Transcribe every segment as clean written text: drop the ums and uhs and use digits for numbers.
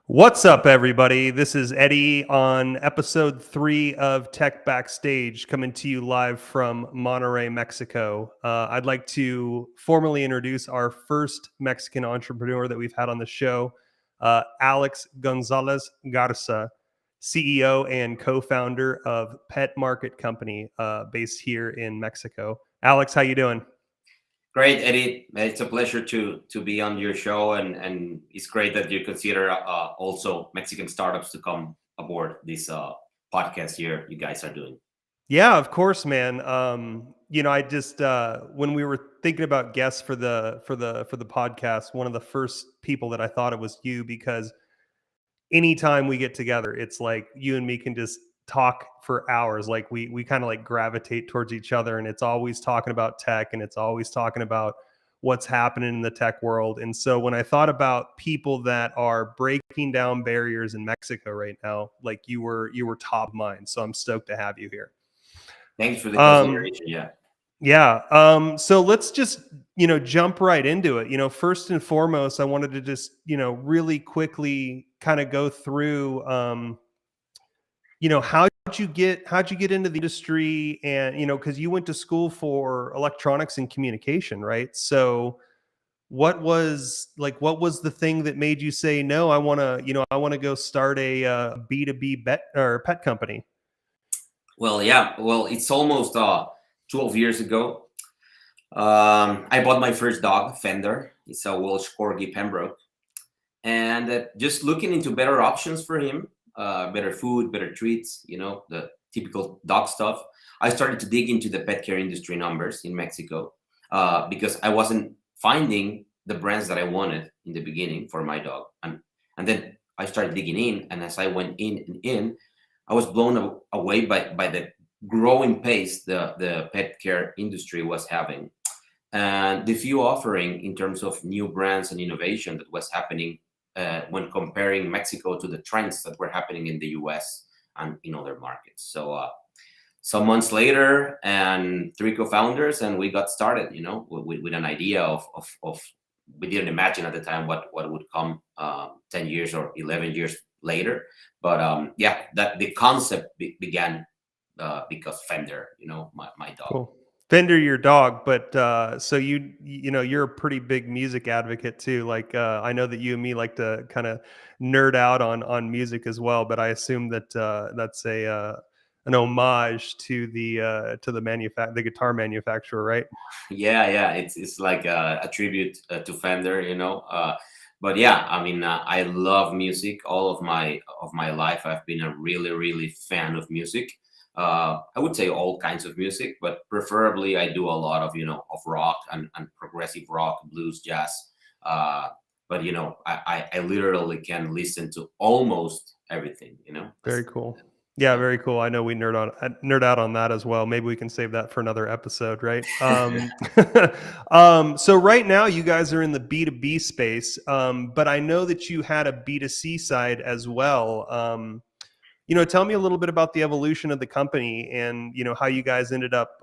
What's up, everybody? This is Eddie on episode 3 of Tech Backstage, coming to you live from Monterrey, Mexico. I'd like to formally introduce our first Mexican entrepreneur that we've had on the show, Alex Gonzalez Garza, CEO and co-founder of Pet Market Company, based here in Mexico. Alex, how you doing? Great, Eddie. It's a pleasure to be on your show, and it's great that you consider also Mexican startups to come aboard this podcast here you guys are doing. Yeah, of course, man. I just when we were thinking about guests for the podcast, one of the first people that I thought it was you, because anytime we get together, it's like you and me can just talk for hours. Like we kind of like gravitate towards each other, and it's always talking about tech, and it's always talking about what's happening in the tech world. And so when I thought about people that are breaking down barriers in Mexico right now, like you were top of mind. So I'm stoked to have you here. Thanks for the Um, consideration. Yeah. yeah. So let's just, jump right into it. First and foremost, I wanted to just, really quickly kind of go through, how'd you get into the industry, and, because you went to school for electronics and communication, right? So what was the thing that made you say, no, I want to go start a B2B bet or pet company? Well, yeah. Well, it's almost 12 years ago. I bought my first dog, Fender. It's a Welsh Corgi Pembroke, and just looking into better options for him, better food, better treats, the typical dog stuff. I started to dig into the pet care industry numbers in Mexico because I wasn't finding the brands that I wanted in the beginning for my dog. And then I started digging in, and as I went in and in, I was blown away by the growing pace the pet care industry was having, and the few offering in terms of new brands and innovation that was happening when comparing Mexico to the trends that were happening in the US and in other markets. So some months later, and three co-founders, and we got started, with an idea of we didn't imagine at the time what would come 10 years or 11 years later. But yeah, that the concept began because Fender, my dog. Cool. Fender, your dog, but so you're a pretty big music advocate too. Like I know that you and me like to kind of nerd out on music as well, but I assume that that's a an homage to the guitar manufacturer, right? Yeah, it's like a tribute to Fender, but yeah, I mean, I love music. All of my life I've been a really fan of music. I would say all kinds of music, but preferably I do a lot of rock and progressive rock, blues, jazz. uh but I literally can listen to almost everything. Very cool. Yeah, very cool. I know we nerd out on that as well. Maybe we can save that for another episode, right? So right now you guys are in the B2B space, but I know that you had a B2C side as well. Tell me a little bit about the evolution of the company, and how you guys ended up,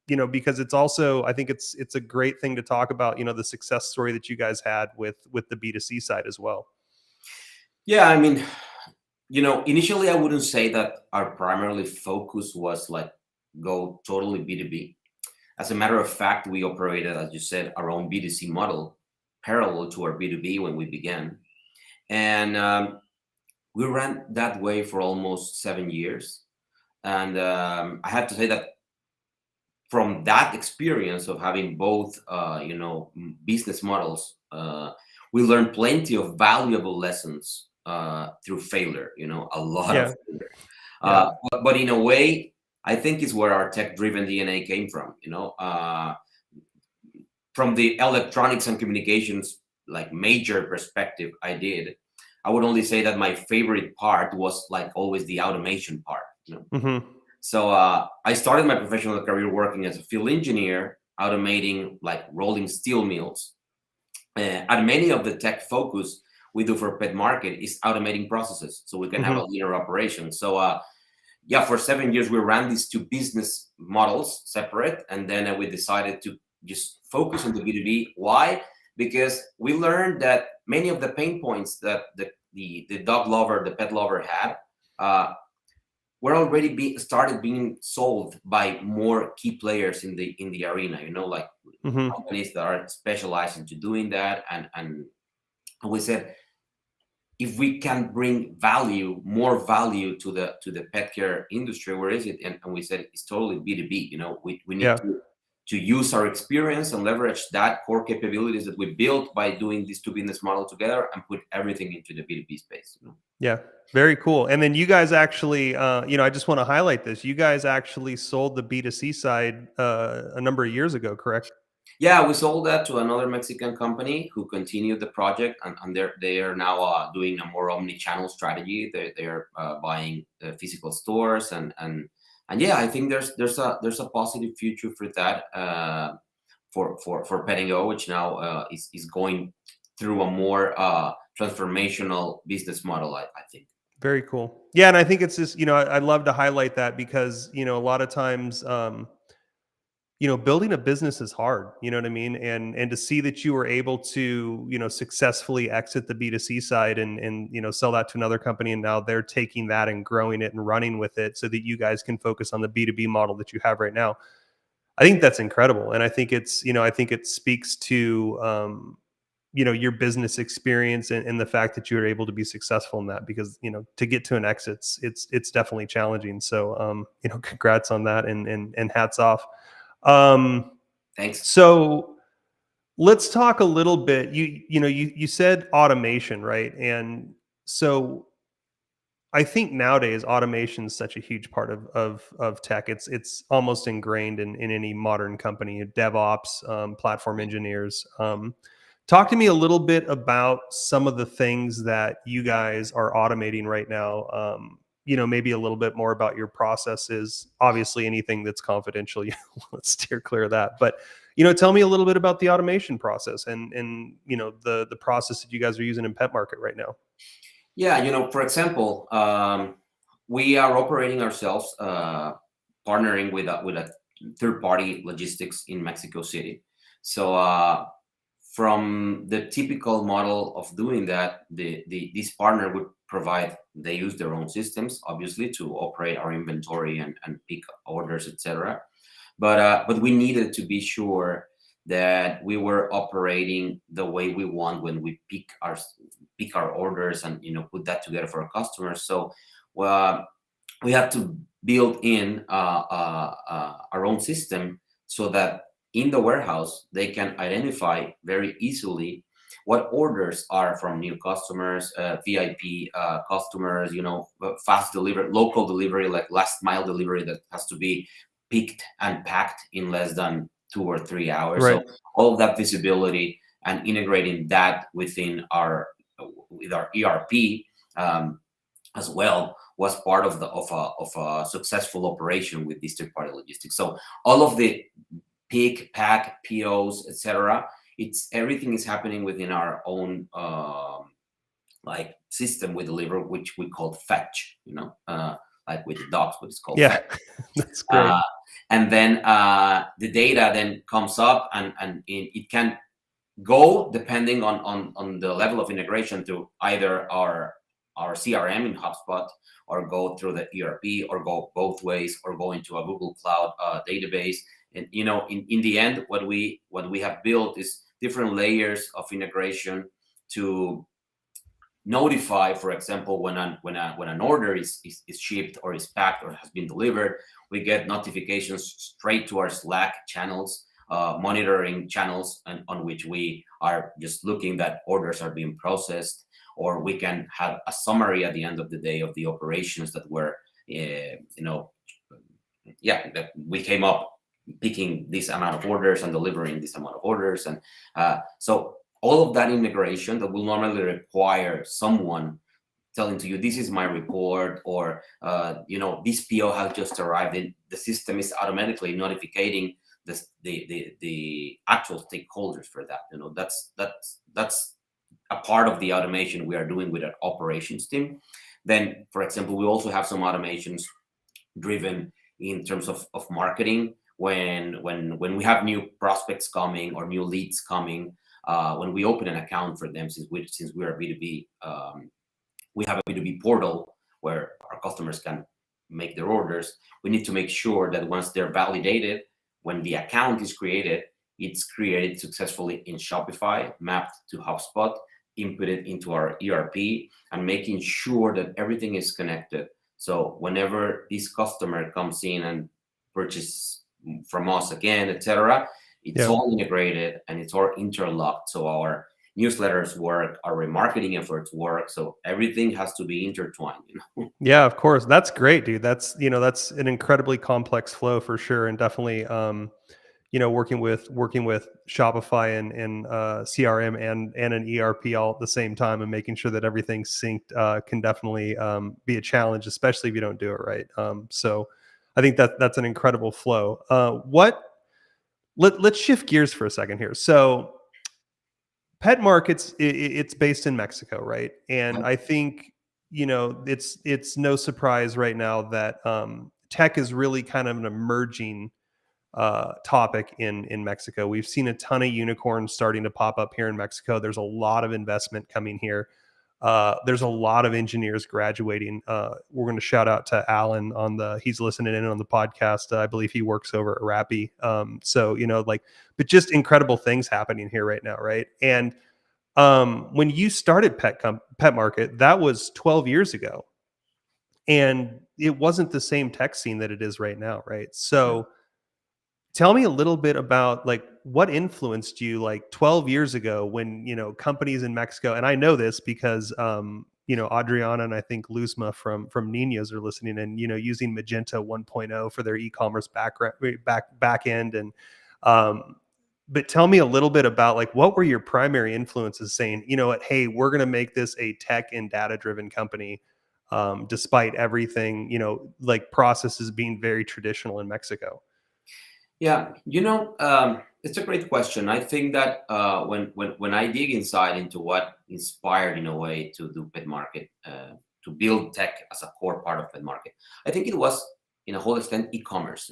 because it's also, I think it's a great thing to talk about, the success story that you guys had with the B2C side as well. Yeah, I mean, initially I wouldn't say that our primarily focus was like go totally B2B. As a matter of fact, we operated, as you said, our own B2C model parallel to our B2B when we began. And we ran that way for almost 7 years. And I have to say that from that experience of having both, business models, we learned plenty of valuable lessons through failure, a lot of Yeah. failure. Yeah. But in a way, I think is where our tech-driven DNA came from. From the electronics and communications like major perspective, I would only say that my favorite part was like always the automation part. Hmm. So I started my professional career working as a field engineer, automating like rolling steel mills. And many of the tech focus we do for Pet Market is automating processes so we can have a Hmm. leaner operation. So yeah, for 7 years we ran these two business models separate, and then we decided to just focus on the B2B. Why? Because we learned that many of the pain points that the the dog lover, the pet lover had, we're already started being sold by more key players in the arena. Like Hmm. companies that are specialized into doing that, and we said, if we can bring more value to the pet care industry, where is it? And we said it's totally B2B. We need Yeah. to use our experience and leverage that core capabilities that we built by doing these two business model together and put everything into the B2B space. Yeah. Very cool. And then you guys actually, I just want to highlight this. You guys actually sold the B2C side a number of years ago, correct? Yeah, we sold that to another Mexican company who continued the project, and they are now doing a more omni-channel strategy. They're buying physical stores, and yeah, I think there's a positive future for that, for Pet Go, which now is going through a more transformational business model. I think. Very cool. Yeah, and I think it's just, I'd love to highlight that because, a lot of times, building a business is hard, you know what I mean? And to see that you were able to, successfully exit the B2C side and sell that to another company, and now they're taking that and growing it and running with it so that you guys can focus on the B2B model that you have right now. I think that's incredible. And I think I think it speaks to your business experience and the fact that you were able to be successful in that, because to get to an exit, it's definitely challenging. So congrats on that, and hats off. um Thanks. so let's talk a little bit. You said automation, right? And so I think nowadays automation is such a huge part of tech. It's almost ingrained in any modern company. DevOps, platform engineers. Talk to me a little bit about some of the things that you guys are automating right now. Maybe a little bit more about your processes. Obviously, anything that's confidential, let's steer clear of that. But tell me a little bit about the automation process and the process that you guys are using in Pet Market right now. Yeah, for example, we are operating ourselves, partnering with a third-party logistics in Mexico City. So from the typical model of doing that, this partner would provide. They use their own systems, obviously, to operate our inventory and pick orders, etc. But we needed to be sure that we were operating the way we want when we pick our orders and put that together for our customers. So we have to build in our own system so that in the warehouse they can identify very easily what orders are from new customers, VIP customers, fast delivery, local delivery, like last mile delivery that has to be picked and packed in less than 2 or 3 hours. Right. So all of that visibility and integrating that with our ERP, as well, was part of a successful operation with this third party logistics. So all of the pick, pack, POs, etc. Everything is happening within our own like system we deliver, which we call fetch. Like with the dogs, but it's called Yeah. fetch. That's great. And then the data then comes up, and it can go depending on the level of integration to either our CRM in HubSpot, or go through the ERP, or go both ways, or go into a Google Cloud database. And in the end, what we have built is different layers of integration to notify, for example, when an order is shipped or is packed or has been delivered. We get notifications straight to our Slack channels, monitoring channels, and on which we are just looking that orders are being processed, or we can have a summary at the end of the day of the operations that were, that we came up picking this amount of orders and delivering this amount of orders. And so all of that integration that will normally require someone telling to you, this is my report, or this PO has just arrived, and the system is automatically notifying the actual stakeholders for that. That's a part of the automation we are doing with our operations team. Then, for example, we also have some automations driven in terms of marketing. When we have new prospects coming or new leads coming, when we open an account for them, since we are B2B, we have a B2B portal where our customers can make their orders. We need to make sure that once they're validated, when the account is created, it's created successfully in Shopify, mapped to HubSpot, inputted into our ERP, and making sure that everything is connected. So whenever this customer comes in and purchases from us again, etc., it's Yeah. all integrated and it's all interlocked. So our newsletters work, our remarketing efforts work. So everything has to be intertwined. Yeah, of course. That's great, dude. That's, that's an incredibly complex flow for sure. And definitely, working with Shopify and CRM and an ERP all at the same time and making sure that everything's synced can definitely be a challenge, especially if you don't do it right. So I think that's an incredible flow. Let's shift gears for a second here. So Pet Markets, it's based in Mexico, right? And I think it's no surprise right now that tech is really kind of an emerging topic in Mexico. We've seen a ton of unicorns starting to pop up here in Mexico. There's a lot of investment coming here. There's a lot of engineers graduating. We're going to shout out to Alan he's listening in on the podcast. I believe he works over at Rappi. But just incredible things happening here right now, right? And when you started Pet Market, that was 12 years ago, and it wasn't the same tech scene that it is right now, right? So tell me a little bit about like what influenced you like 12 years ago when, companies in Mexico, and I know this because Adriana and I think Luzma from Ninos are listening and using Magento 1.0 for their e-commerce back end and but tell me a little bit about like what were your primary influences saying, what, hey, we're going to make this a tech and data driven company despite everything, like processes being very traditional in Mexico. Yeah, it's a great question. I think that when I dig inside into what inspired in a way to do Pet Market, to build tech as a core part of Pet Market, I think it was in a whole extent e-commerce.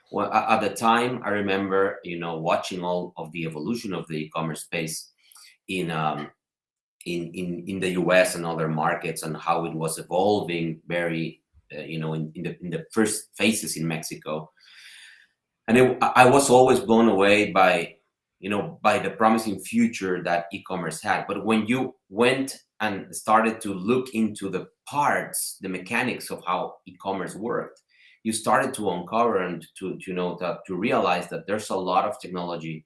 Well, at the time, I remember watching all of the evolution of the e-commerce space in in the US and other markets and how it was evolving very in the first phases in Mexico. And I was always blown away by by the promising future that e-commerce had. But when you went and started to look into the parts, the mechanics of how e-commerce worked, you started to uncover and to realize that there's a lot of technology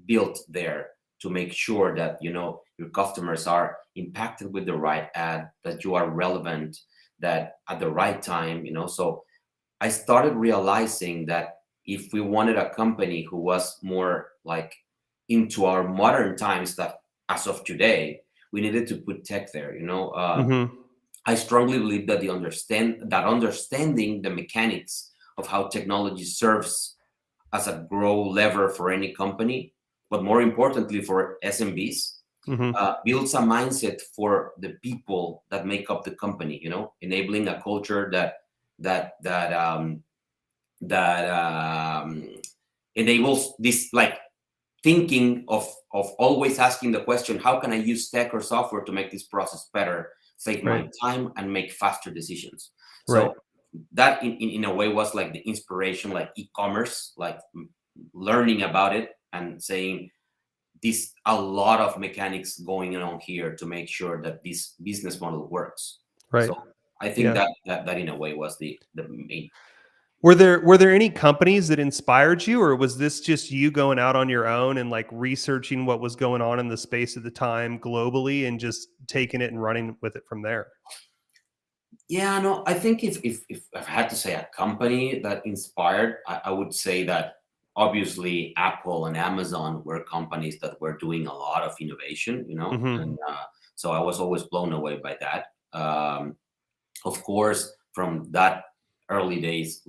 built there to make sure that your customers are impacted with the right ad, that you are relevant, that at the right time. So I started realizing that if we wanted a company who was more like into our modern times, that as of today, we needed to put tech there. Mm-hmm. I strongly believe that understanding the mechanics of how technology serves as a grow lever for any company, but more importantly for SMBs, Mm-hmm. builds a mindset for the people that make up the company. Enabling a culture that enables this like thinking of always asking the question, how can I use tech or software to make this process better, save Right. my time, and make faster decisions? Right. So that in a way was like the inspiration, like e-commerce, like learning about it and saying this a lot of mechanics going on here to make sure that this business model works. Right. So I think Yeah. that in a way was the main. Were there any companies that inspired you, or was this just you going out on your own and like researching what was going on in the space at the time globally and just taking it and running with it from there? Yeah, no, I think if I had to say a company that inspired, I would say that obviously Apple and Amazon were companies that were doing a lot of innovation, Mm-hmm. and so I was always blown away by that. Of course, from that early days,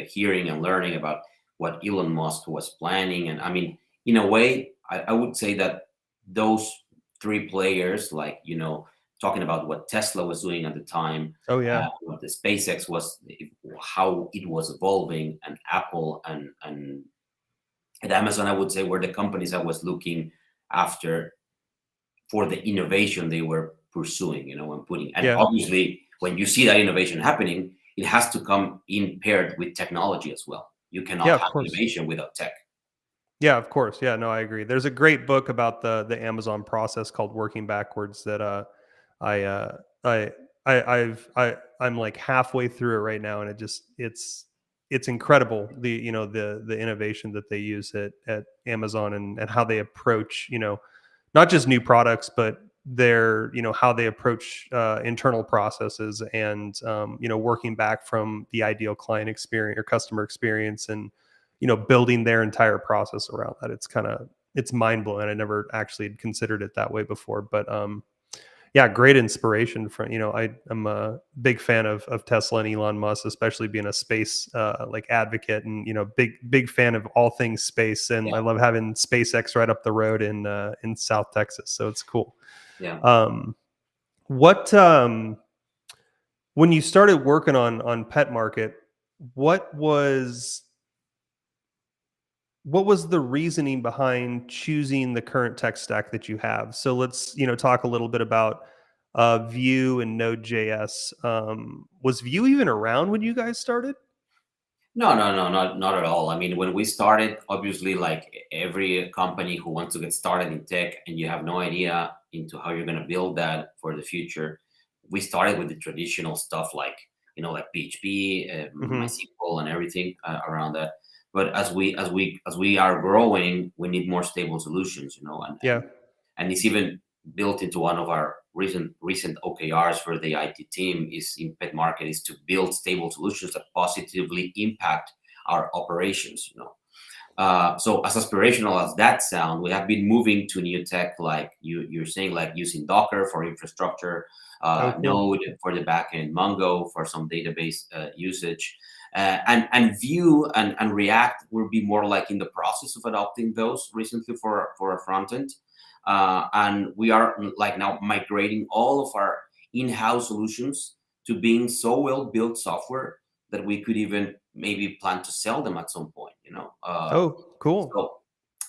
hearing and learning about what Elon Musk was planning, and I mean, in a way, I would say that those three players, like talking about what Tesla was doing at the time, Oh yeah. what the SpaceX was, how it was evolving, and Apple and Amazon, I would say, were the companies I was looking after for the innovation they were pursuing, when putting, and Yeah. obviously when you see that innovation happening, it has to come in paired with technology as well. You Yeah, cannot of have course. innovation without tech. Yeah, of course. Yeah, no, I agree. There's a great book about the Amazon process called Working Backwards that I I I'm like halfway through it right now, and it's incredible, the innovation that they use at Amazon, and how they approach, not just new products, but their, how they approach internal processes, and working back from the ideal client experience or customer experience, and building their entire process around that. It's mind blowing. I never actually had considered it that way before, but yeah, great inspiration from, I'm a big fan of Tesla and Elon Musk, especially being a space like advocate, and big fan of all things space, and I Yeah, love having SpaceX right up the road in South Texas, so it's cool. yeah. Um, what When you started working on Pet Market, what was what was the reasoning behind choosing the current tech stack that you have? So let's, talk a little bit about Vue and Node.js. Was Vue even around when you guys started? No, no, no, not at all. I mean, when we started, obviously, like every company who wants to get started in tech and you have no idea into how you're going to build that for the future, we started with the traditional stuff like, like PHP, Hmm. MySQL, and everything around that. But as we are growing, we need more stable solutions, and Yeah. it's even built into one of our recent OKRs for the IT team is in Pet Market is to build stable solutions that positively impact our operations. So as aspirational as that sound, we have been moving to new tech, like you're saying, like using Docker for infrastructure, Oh, cool. Node for the backend, Mongo for some database usage, and Vue and React will be more like in the process of adopting those recently for a front end, and we are like now migrating all of our in-house solutions to being so well built software that we could even maybe plan to sell them at some point. Oh, cool. So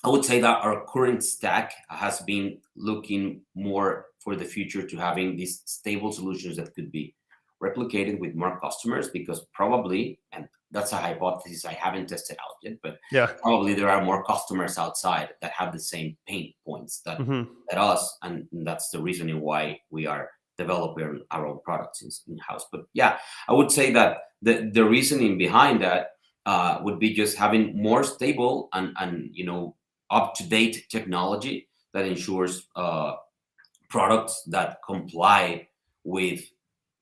I would say that our current stack has been looking more for the future to having these stable solutions that could be replicated with more customers, because probably, and that's a hypothesis I haven't tested out yet, but Yeah. probably there are more customers outside that have the same pain points that Hmm. us, and that's the reasoning why we are developing our own products in house. But yeah, I would say that the reasoning behind that would be just having more stable and up to date technology that ensures products that comply with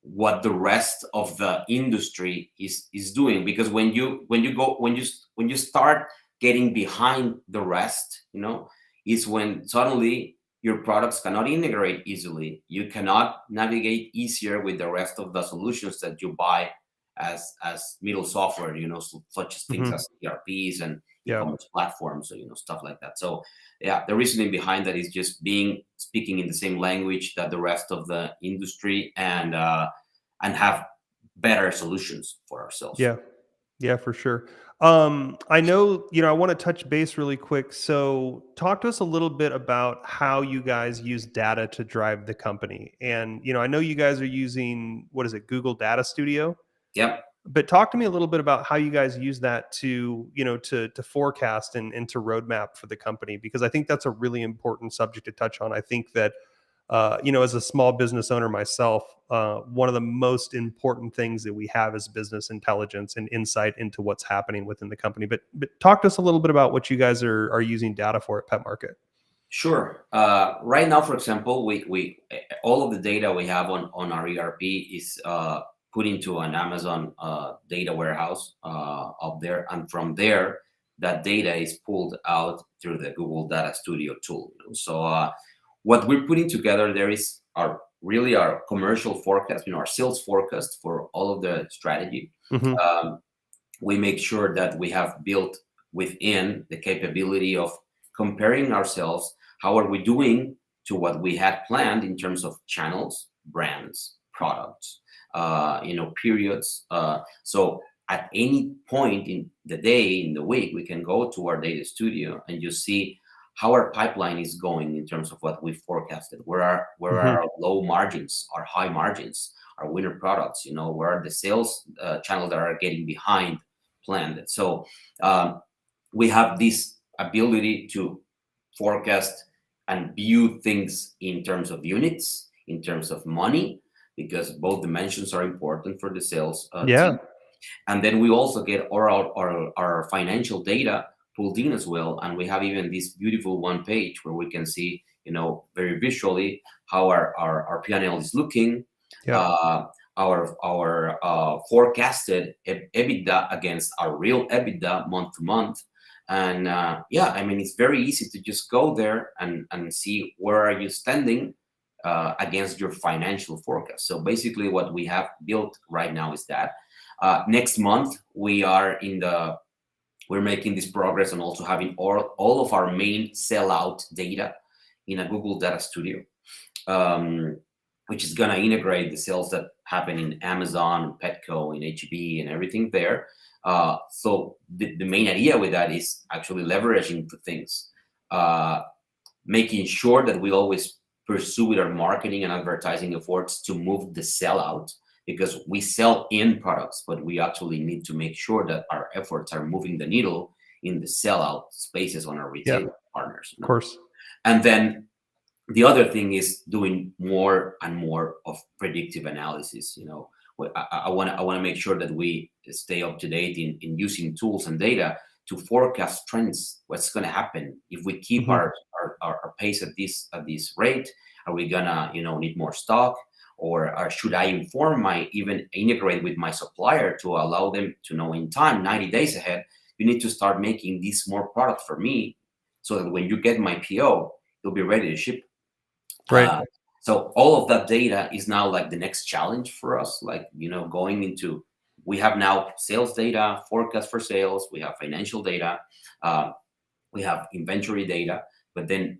what the rest of the industry is doing. Because when you start getting behind the rest, is when suddenly your products cannot integrate easily, you cannot navigate easier with the rest of the solutions that you buy as middle software, such as things Hmm. as ERPs and Yeah. e-commerce platforms, so stuff like that. So yeah, the reasoning behind that is just speaking in the same language that the rest of the industry, and have better solutions for ourselves. Yeah. Yeah, for sure. I know, I want to touch base really quick. So, talk to us a little bit about how you guys use data to drive the company. And, I know you guys are using, what is it, Google Data Studio? Yep. But talk to me a little bit about how you guys use that to, to forecast and to roadmap for the company, because I think that's a really important subject to touch on. I think that as a small business owner myself, one of the most important things that we have is business intelligence and insight into what's happening within the company. But talk to us a little bit about what you guys are using data for at Pet Market. Sure. Right now, for example, we all of the data we have on our ERP is put into an Amazon data warehouse up there, and from there, that data is pulled out through the Google Data Studio tool. So what we're putting together there is our commercial forecast, our sales forecast for all of the strategy. Hmm. Um, we make sure that we have built within the capability of comparing ourselves, how are we doing to what we had planned in terms of channels, brands, products, periods. So at any point in the day, in the week, we can go to our data studio and you see how our pipeline is going in terms of what we forecasted. Where Hmm. are our low margins, our high margins, our winner products? Where are the sales channels that are getting behind planned? So we have this ability to forecast and view things in terms of units, in terms of money, because both dimensions are important for the sales Yeah. team. And then we also get our financial data pulled in as well. And we have even this beautiful one page where we can see, very visually how our P&L is looking, Yeah. uh, our forecasted EBITDA against our real EBITDA month to month. And yeah, I mean, it's very easy to just go there and see where are you standing against your financial forecast. So basically what we have built right now is that next month we're making this progress on also having all of our main sellout data in a Google Data Studio, which is going to integrate the sales that happen in Amazon, Petco, in HEB, and everything there. So the main idea with that is actually leveraging the things, making sure that we always pursue with our marketing and advertising efforts to move the sellout, because we sell in products, but we actually need to make sure that our efforts are moving the needle in the sellout spaces on our Yeah. retail partners. Of course. And then the other thing is doing more and more of predictive analysis. I want to make sure that we stay up to date in using tools and data to forecast trends. What's going to happen if we keep Hmm. our pace at this rate? Are we gonna need more stock, or should I even integrate with my supplier to allow them to know in time, 90 days ahead, you need to start making this more product for me, so that when you get my PO, you'll be ready to ship. Right. So all of that data is now like the next challenge for us, like, going into, we have now sales data, forecast for sales, we have financial data, uh, we have inventory data, but then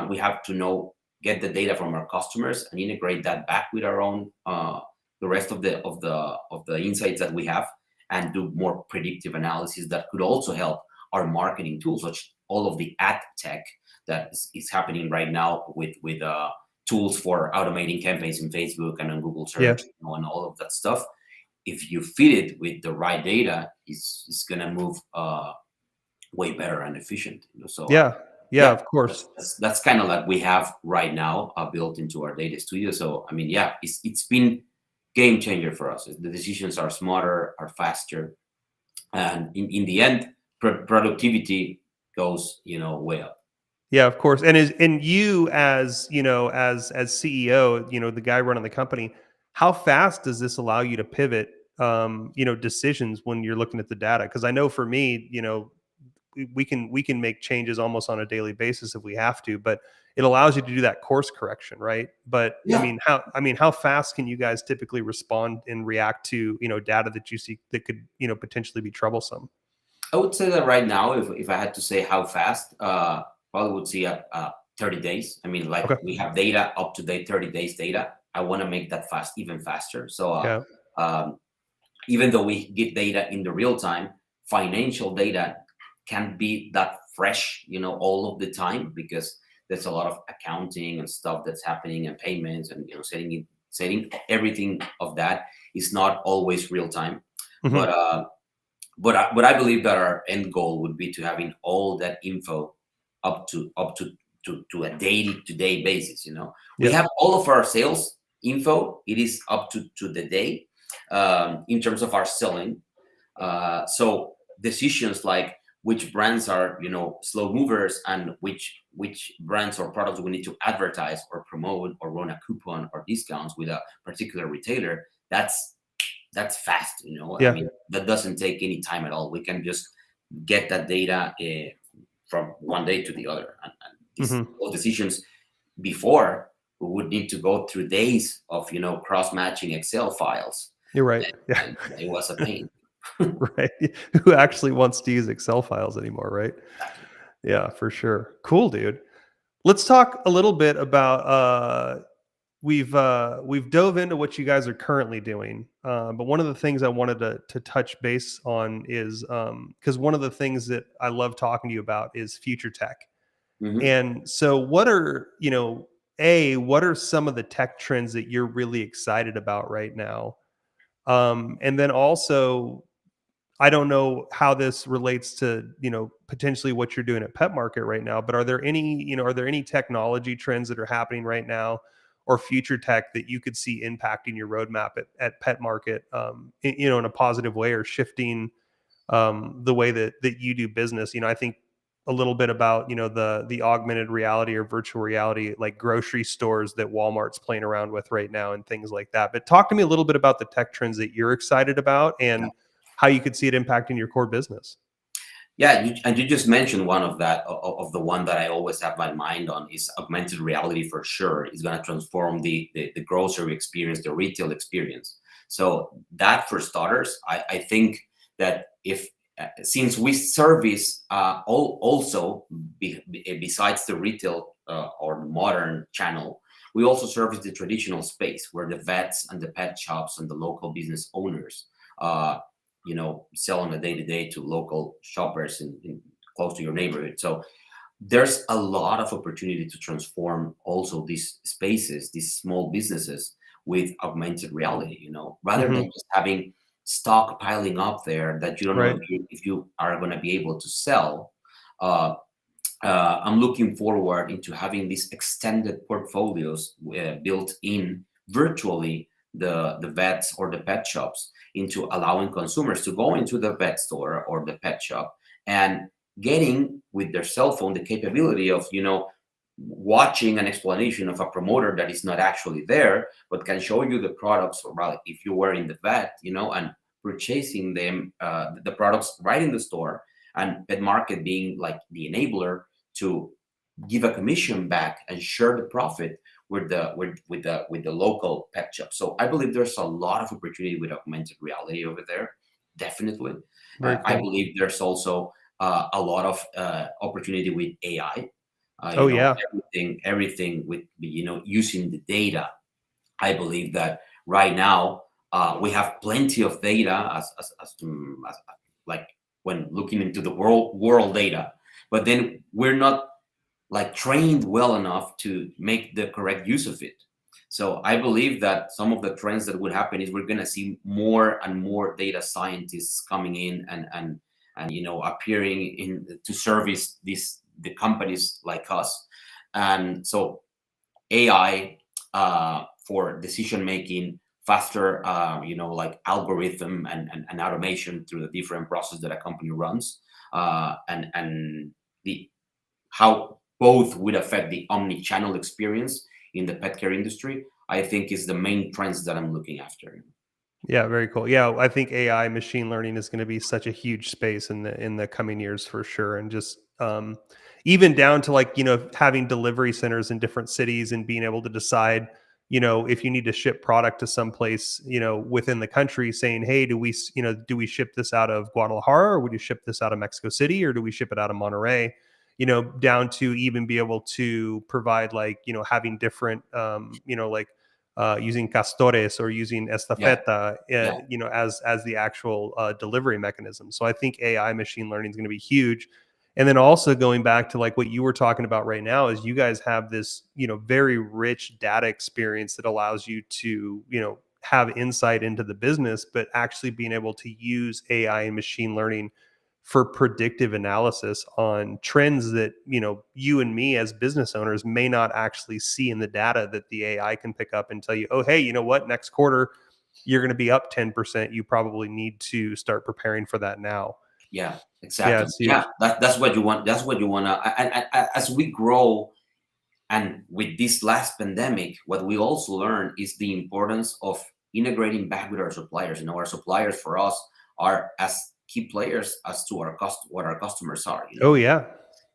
we have to get the data from our customers and integrate that back with our own, the rest of the insights that we have, and do more predictive analysis that could also help our marketing tools, which all of the ad tech that is happening right now with tools for automating campaigns in Facebook and on Google Yeah. search, and all of that stuff. If you feed it with the right data, it's gonna move way better and efficient. So Yeah. Yeah. yeah, Of course. that's kind of like we have right now built into our data studio. So I mean, yeah, it's been game changer for us. The decisions are smarter, are faster, and in the end, productivity goes way up. Yeah, of course. And you, as as CEO, the guy running the company, how fast does this allow you to pivot decisions when you're looking at the data? Because I know for me, we can make changes almost on a daily basis if we have to, but it allows you to do that course correction, right? But Yeah, how fast can you guys typically respond and react to data that you see that could potentially be troublesome? I would say that right now, if I had to say how fast, probably would see 30 days. I mean, like, Okay. we have data up to date, 30 days data. I want to make that fast, even faster. So Yeah. um, even though we get data in the real time, financial data can't be that fresh, all of the time, because there's a lot of accounting and stuff that's happening, and payments, and setting everything of that is not always real time. Hmm. But but I believe that our end goal would be to having all that info up to a day-to-day basis. We Yeah. have all of our sales info. It is up to the day, in terms of our selling. So decisions like which brands are slow movers, and which brands or products we need to advertise or promote or run a coupon or discounts with a particular retailer. That's fast. I Yeah. mean, that doesn't take any time at all. We can just get that data from one day to the other, and these Hmm. those decisions before, we would need to go through days of cross matching Excel files, You're right. Yeah. and it was a pain. Right. Who actually wants to use Excel files anymore, right? Exactly. Yeah, for sure. Cool, dude. Let's talk a little bit about we've dove into what you guys are currently doing. But one of the things I wanted to touch base on is because one of the things that I love talking to you about is future tech. Hmm. And so what are, what are some of the tech trends that you're really excited about right now? And then also, I don't know how this relates to, potentially what you're doing at Pet Market right now, but are there any technology trends that are happening right now or future tech that you could see impacting your roadmap at Pet Market, in a positive way, or shifting the way that you do business? I think a little bit about, the augmented reality or virtual reality, like grocery stores that Walmart's playing around with right now and things like that. But talk to me a little bit about the tech trends that you're excited about and how you could see it impacting your core business. Yeah, and you just mentioned one of that of the one that I always have my mind on is augmented reality. For sure is going to transform the grocery experience, the retail experience. So that, for starters, I think that if since we service also besides the retail or modern channel, we also service the traditional space where the vets and the pet shops and the local business owners uh, sell on a day-to-day to local shoppers in close to your neighborhood. So there's a lot of opportunity to transform also these spaces, these small businesses, with augmented reality, rather than Hmm. just having stock piling up there that you don't know Right. if you are going to be able to sell. uh, I'm looking forward into having these extended portfolios built in virtually the vets or the pet shops, into allowing consumers to go into the vet store or the pet shop and getting with their cell phone the capability of watching an explanation of a promoter that is not actually there but can show you the products, or rather if you were in the vet, and purchasing them, the products right in the store, and Pet Market being like the enabler to give a commission back and share the profit with the local pet shop. So I believe there's a lot of opportunity with augmented reality over there. Definitely, Very I cool. believe there's also a lot of opportunity with AI. Oh yeah. Everything with using the data. I believe that right now we have plenty of data as like when looking into the world data, but then we're not like trained well enough to make the correct use of it. So I believe that some of the trends that would happen is we're going to see more and more data scientists coming in and appearing in to service the companies like us. And so AI for decision making, faster, like algorithm and automation through the different process that a company runs, and the how both would affect the omni-channel experience in the pet care industry, I think is the main trends that I'm looking after. Yeah, very cool. Yeah, I think AI, machine learning, is going to be such a huge space in the coming years for sure, and just even down to, like, having delivery centers in different cities and being able to decide, if you need to ship product to some place, within the country, saying, hey, do we ship this out of Guadalajara, or would you ship this out of Mexico City, or do we ship it out of Monterey? Down to even be able to provide, like, having different, like using castores or using Yeah, estafeta, yeah, as the actual delivery mechanism. So I think AI, machine learning, is going to be huge. And then also going back to, like, what you were talking about right now, is you guys have this, very rich data experience that allows you to, have insight into the business, but actually being able to use AI and machine learning for predictive analysis on trends that, you and me as business owners may not actually see in the data that the AI can pick up and tell you, oh, hey, you know what, next quarter you're going to be up 10%. You probably need to start preparing for that now. yeah, Yeah, exactly. it's Yeah, huge. that's what you want. That's what you want to. And as we grow, and with this last pandemic, what we also learned is the importance of integrating back with our suppliers. Our suppliers for us are as key players as to what our customers are. Oh yeah.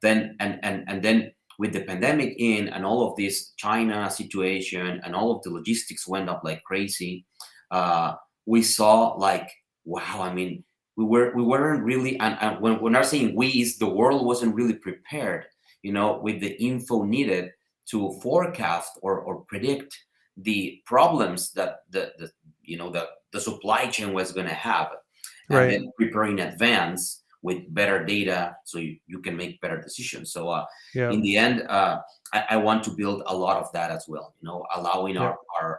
Then and then with the pandemic in and all of this China situation and all of the logistics went up like crazy. uh, we saw like, wow, I mean, we weren't really, and when I'm saying we, is the world wasn't really prepared, with the info needed to forecast or predict the problems that the supply chain was going to have, and Right. then prepare in advance with better data, so you can make better decisions. So Yeah. in the end, I want to build a lot of that as well. Allowing Yeah.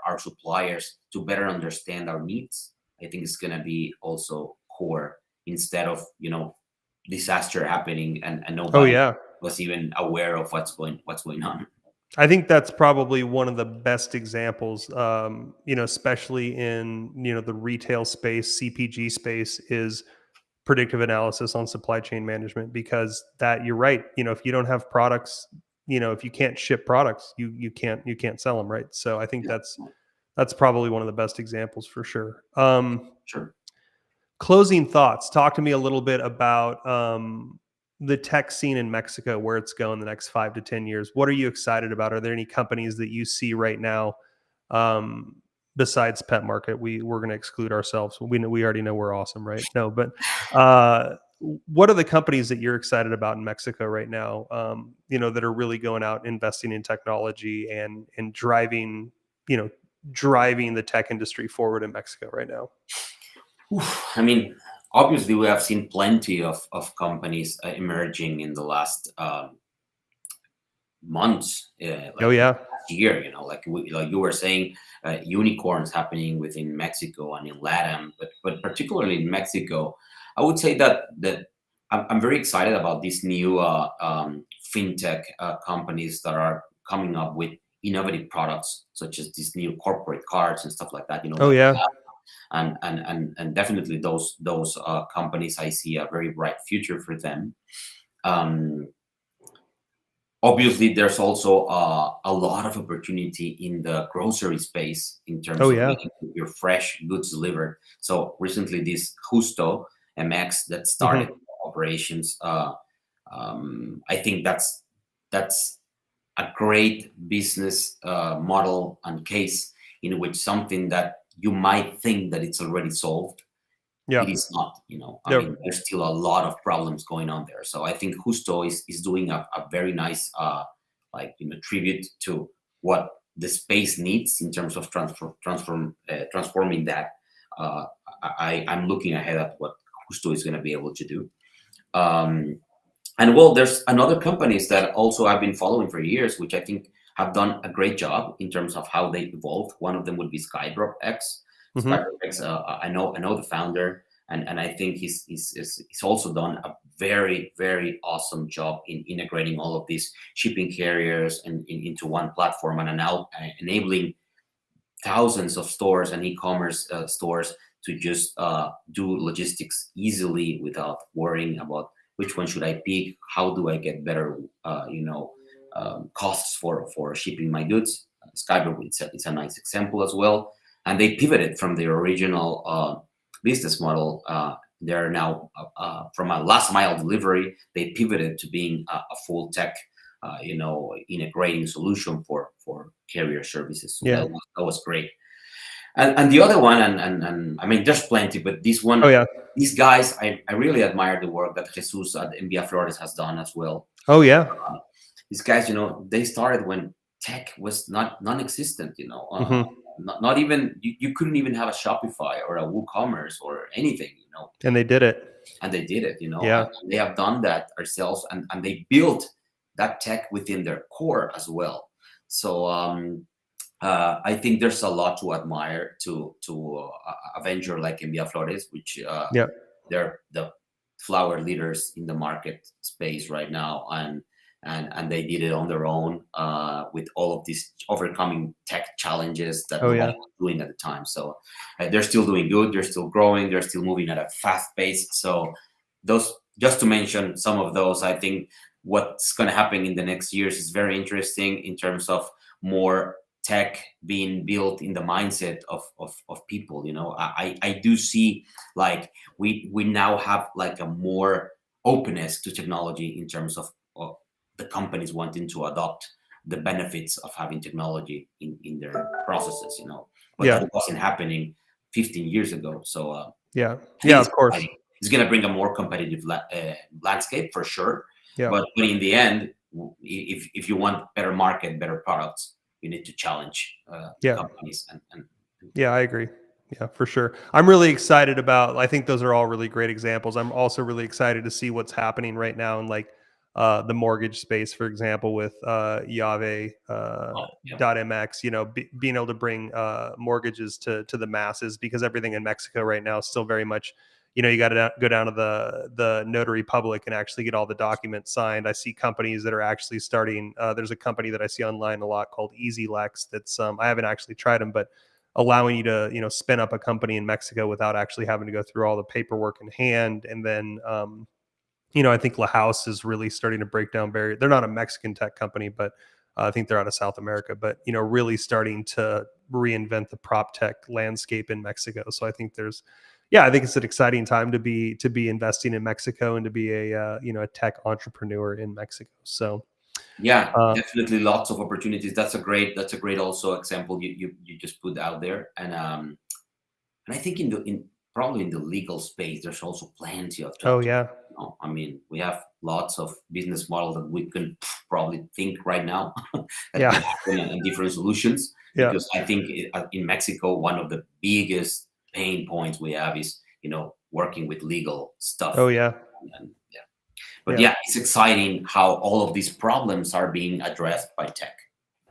our suppliers to better understand our needs. I think it's gonna be also core, instead of disaster happening and Oh nobody yeah. was even aware of what's going on. I think that's probably one of the best examples, especially in, the retail space, CPG space, is predictive analysis on supply chain management, because that you're right. If you don't have products, if you can't ship products, you can't sell them, right? So I think Yeah, that's probably one of the best examples for sure. sure. Closing thoughts. Talk to me a little bit about the tech scene in Mexico, where it's going the next 5 to 10 years. What are you excited about? Are there any companies that you see right now, um, besides Pet Market? We're going to exclude ourselves. We already know we're awesome, right? No, but what are the companies that you're excited about in Mexico right now? That are really going out, investing in technology and driving, driving the tech industry forward in Mexico right now. I mean, obviously, we have seen plenty of companies emerging in the last months, Oh like yeah. last year. Like you were saying, unicorns happening within Mexico and in LATAM, but particularly in Mexico, I would say that I'm very excited about these new fintech companies that are coming up with innovative products, such as these new corporate cards and stuff like that. Oh yeah. And definitely those companies, I see a very bright future for them. Um, Obviously, there's also a lot of opportunity in the grocery space in Oh terms of yeah. getting your fresh goods delivered. So recently, this Justo MX that started Hmm. operations, I think that's a great business model and case, in which something that you might think that it's already solved, Yeah. it is not. I No. mean, there's still a lot of problems going on there. So I think Justo is doing a very nice tribute to what the space needs in terms of transforming that. uh, I'm looking ahead at what Justo is going to be able to do. um, and well, there's another companies that also I've been following for years, which I think have done a great job in terms of how they evolved. One of them would be Skydrop X. Hmm. Skydrop X, I know the founder, and I think he's also done a very, very awesome job in integrating all of these shipping carriers into one platform, and are now enabling thousands of stores and e-commerce stores to just do logistics easily without worrying about which one should I pick, how do I get better costs for shipping my goods. Skybrook, it's a nice example as well, and they pivoted from their original business model. They're now from a last mile delivery, they pivoted to being a full tech integrating solution for carrier services. So Yeah. that was great. And the other one, and I mean, there's plenty, but this Oh one, yeah. these guys, I really admire the work that Jesus at Envia Flores has done as well. Oh yeah. Uh, these guys, they started when tech was not non-existent. Hmm. Not even you couldn't even have a Shopify or a WooCommerce or anything. And they did it. And they did it. Yeah. And they have done that ourselves, and they built that tech within their core as well. So I think there's a lot to admire to a venture like Envia Flores, which Yeah. they're the flower leaders in the market space right now, and they did it on their own with all of these overcoming tech challenges that Oh nobody yeah. was doing at the time. So they're still doing good. They're still growing. They're still moving at a fast pace. So those, just to mention some of those, I think what's going to happen in the next years is very interesting in terms of more tech being built in the mindset of people. I do see, like, we now have like a more openness to technology in terms of the companies wanting to adopt the benefits of having technology in their processes. But Yeah. that wasn't happening 15 years ago. So Yeah. I think Yeah. it's Of course. exciting. It's going to bring a more competitive landscape for sure. Yeah. But in the end, if you want better market, better products, you need to challenge Yeah. companies and Yeah. I agree. Yeah, for sure. I'm really excited about. I think those are all really great examples. I'm also really excited to see what's happening right now in like the mortgage space, for example, with Yave Oh, yeah. .mx. Being able to bring mortgages to the masses, because everything in Mexico right now is still very much. You got to go down to the notary public and actually get all the documents signed. I see companies that are actually starting. There's a company that I see online a lot called EasyLex. That's I haven't actually tried them, but allowing you to spin up a company in Mexico without actually having to go through all the paperwork in hand. And then I think La House is really starting to break down barriers. They're not a Mexican tech company, but I think they're out of South America, but really starting to reinvent the prop tech landscape in Mexico. So I think I think it's an exciting time to be investing in Mexico and to be a tech entrepreneur in Mexico. So Yeah, uh, definitely lots of opportunities. That's a great also example you just put out there. And I think in probably in the legal space, there's also plenty of oh jobs. yeah, I mean, we have lots of business models that we can probably think right now that yeah, could happen and different solutions. yeah, Because I think in Mexico, one of the biggest pain points we have is working with legal oh stuff. yeah, And yeah, but yeah. yeah, it's exciting how all of these problems are being addressed by tech.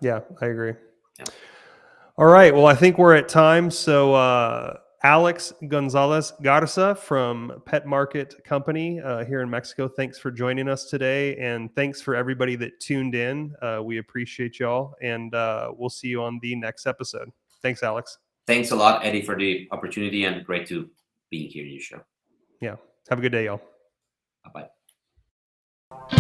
Yeah, I agree. Yeah. All right. Well, I think we're at time. So, Alex Gonzalez Garza from Pet Market Company here in Mexico, thanks for joining us today. And thanks for everybody that tuned in. We appreciate y'all. And we'll see you on the next episode. Thanks, Alex. Thanks a lot, Eddie, for the opportunity, and great to be here in your show. Yeah. Have a good day, y'all. Bye bye.